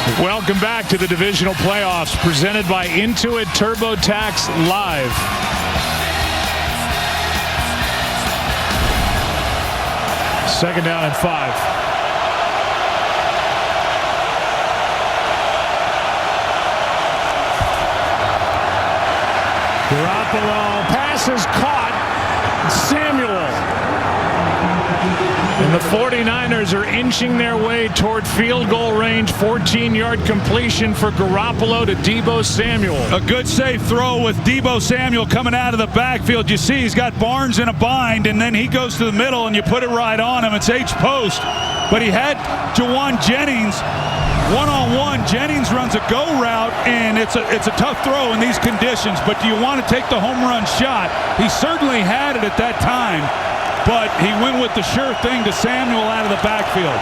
Welcome back to the divisional playoffs presented by Intuit TurboTax Live. Second down and 5. Garoppolo, pass is caught. Samuel. And the 49ers are inching their way toward field goal range. 14-yard completion for Garoppolo to Deebo Samuel. A good safe throw with Deebo Samuel coming out of the backfield. You see he's got Barnes in a bind, and then he goes to the middle, and you put it right on him. It's H-post. But he had Jawan Jennings one-on-one. Jennings runs a go route, and it's a tough throw in these conditions. But do you want to take the home run shot? He certainly had it at that time. But he went with the sure thing to Samuel out of the backfield.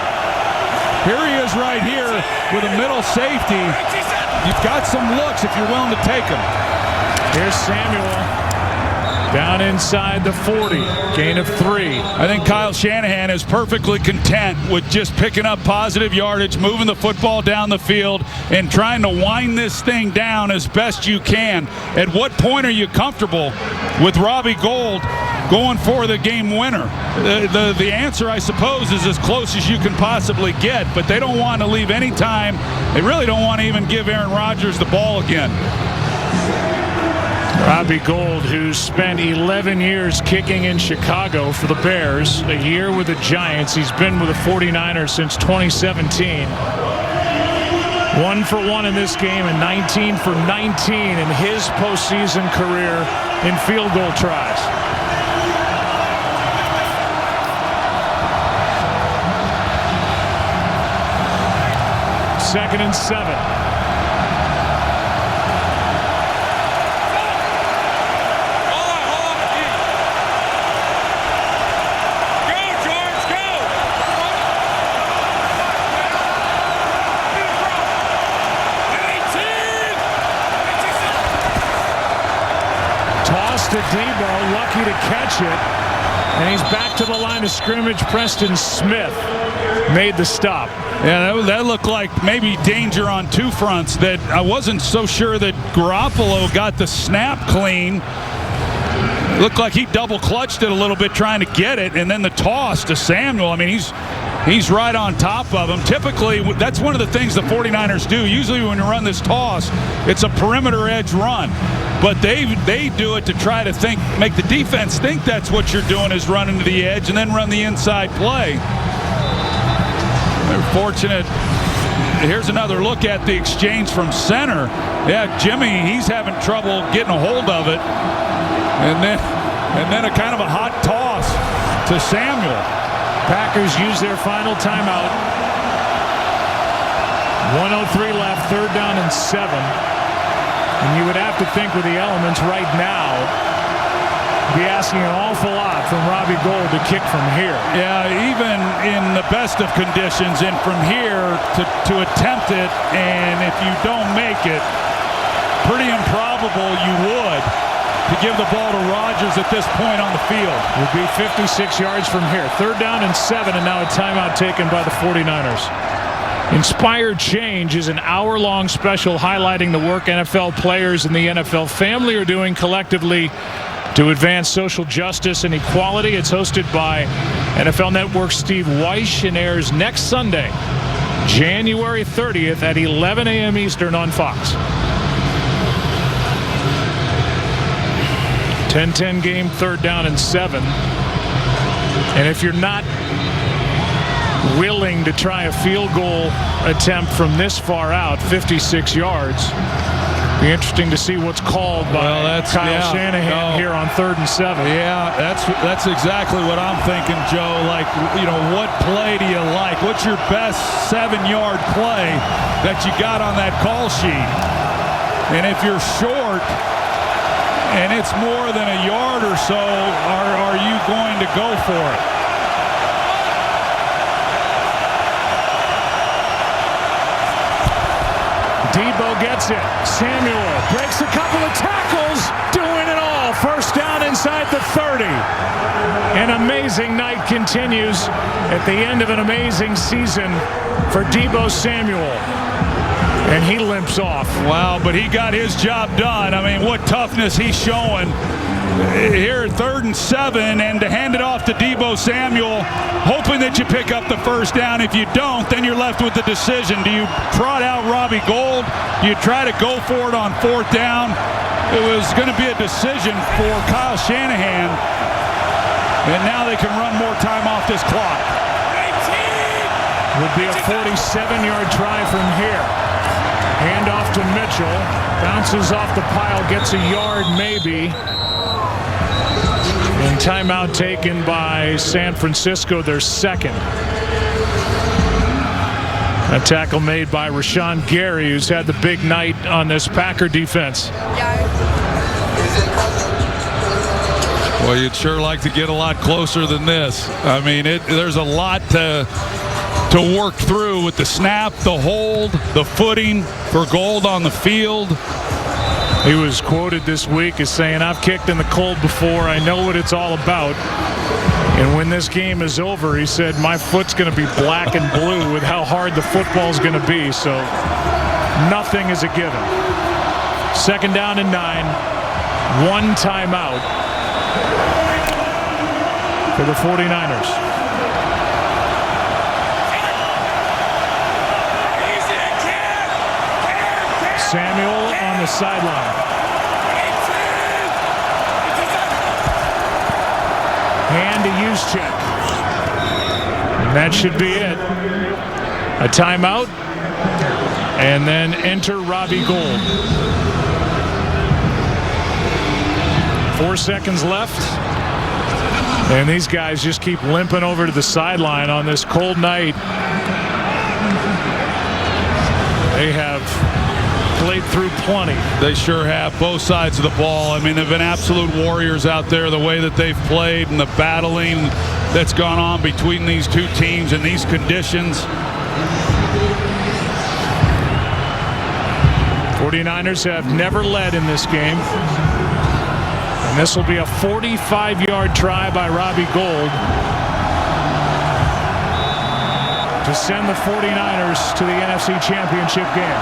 Here he is right here with a middle safety. You've got some looks if you're willing to take them. Here's Samuel down inside the 40. Gain of 3. I think Kyle Shanahan is perfectly content with just picking up positive yardage, moving the football down the field, and trying to wind this thing down as best you can. At what point are you comfortable with Robbie Gould going for the game winner? The answer, I suppose, is as close as you can possibly get, but they don't want to leave any time. They really don't want to even give Aaron Rodgers the ball again. Robbie Gould, who's spent 11 years kicking in Chicago for the Bears, a year with the Giants. He's been with the 49ers since 2017. 1 for 1 in this game and 19 for 19 in his postseason career in field goal tries. Second and 7. To Deebo, lucky to catch it, and he's back to the line of scrimmage. Preston Smith made the stop. Yeah, that looked like maybe danger on two fronts. That I wasn't so sure that Garoppolo got the snap clean. Looked like he double clutched it a little bit trying to get it, and then the toss to Samuel. I mean, he's right on top of him. Typically, that's one of the things the 49ers do. Usually when you run this toss, it's a perimeter edge run. But they do it to try to make the defense think that's what you're doing is running to the edge and then run the inside play. They're fortunate. Here's another look at the exchange from center. Yeah, Jimmy, he's having trouble getting a hold of it. And then a kind of a hot toss to Samuel. Packers use their final timeout. 1:03 left, third down and 7. And you would have to think with the elements right now, be asking an awful lot from Robbie Gould to kick from here. Yeah, even in the best of conditions, and from here to attempt it, and if you don't make it, pretty improbable you would, to give the ball to Rodgers at this point on the field. Would be 56 yards from here. Third down and 7, and now a timeout taken by the 49ers. Inspired Change is an hour-long special highlighting the work NFL players and the NFL family are doing collectively to advance social justice and equality. It's hosted by NFL Network's Steve Wyche and airs next Sunday, January 30th at 11 a.m. Eastern on Fox. 10-10 game, third down and 7. And if you're not willing to try a field goal attempt from this far out, 56 yards, be interesting to see what's called by Kyle Shanahan here on 3rd and 7. Yeah, that's exactly what I'm thinking, Joe. Like, you know, what play do you like? What's your best 7-yard play that you got on that call sheet? And if you're short and it's more than a yard or so, are you going to go for it? Deebo gets it. Samuel breaks a couple of tackles, doing it all. First down inside the 30. An amazing night continues at the end of an amazing season for Deebo Samuel. And he limps off. Wow, but he got his job done. I mean, what toughness he's showing here, 3rd and 7, and to hand it off to Deebo Samuel, hoping that you pick up the first down. If you don't, then you're left with the decision. Do you trot out Robbie Gould? Do you try to go for it on 4th down? It was going to be a decision for Kyle Shanahan, and now they can run more time off this clock. Would be a 47-yard try from here. Hand off to Mitchell. Bounces off the pile, gets a yard maybe. And timeout taken by San Francisco, their 2nd. A tackle made by Rashawn Gary, who's had the big night on this Packer defense. Well, you'd sure like to get a lot closer than this. I mean, there's a lot to work through with the snap, the hold, the footing for Gould on the field. He was quoted this week as saying, "I've kicked in the cold before. I know what it's all about. And when this game is over," he said, "my foot's going to be black and blue with how hard the football's going to be." So nothing is a given. 2nd down and 9. 1 timeout for the 49ers. Samuel on the sideline. And a use check. And that should be it. A timeout. And then enter Robbie Gould. 4 seconds left. And these guys just keep limping over to the sideline on this cold night. They have played through plenty. They sure have, both sides of the ball. I mean, they've been absolute warriors out there, the way that they've played and the battling that's gone on between these two teams in these conditions. 49ers have never led in this game. And this will be a 45-yard try by Robbie Gould to send the 49ers to the NFC Championship game.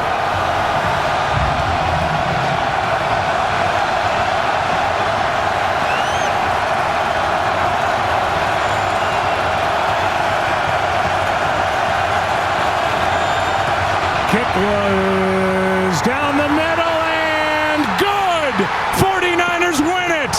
Kick was down the middle and good! 49ers win it!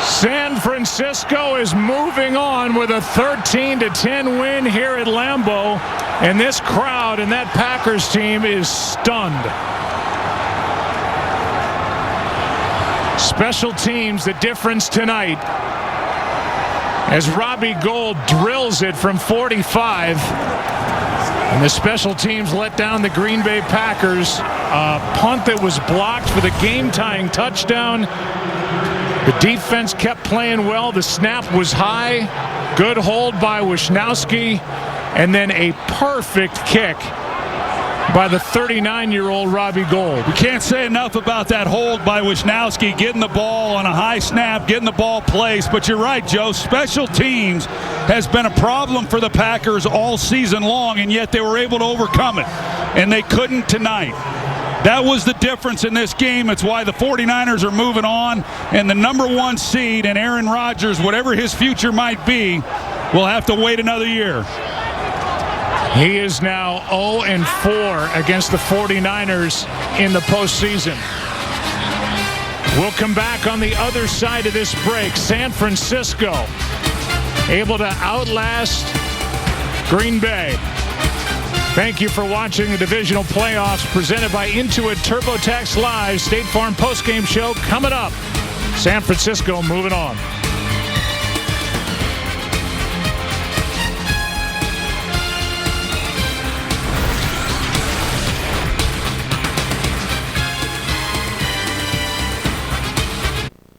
San Francisco is moving on with a 13-10 win here at Lambeau, and this crowd and that Packers team is stunned. Special teams, the difference tonight, as Robbie Gould drills it from 45. And the special teams let down the Green Bay Packers. A punt that was blocked for the game-tying touchdown. The defense kept playing well. The snap was high. Good hold by Wisnowski. And then a perfect kick by the 39-year-old Robbie Gould. We can't say enough about that hold by Wisnowski, getting the ball on a high snap, getting the ball placed. But you're right, Joe. Special teams has been a problem for the Packers all season long, and yet they were able to overcome it. And they couldn't tonight. That was the difference in this game. It's why the 49ers are moving on. And the #1 seed, and Aaron Rodgers, whatever his future might be, will have to wait another year. He is now 0-4 against the 49ers in the postseason. We'll come back on the other side of this break. San Francisco able to outlast Green Bay. Thank you for watching the divisional playoffs presented by Intuit TurboTax Live. State Farm postgame show coming up. San Francisco moving on.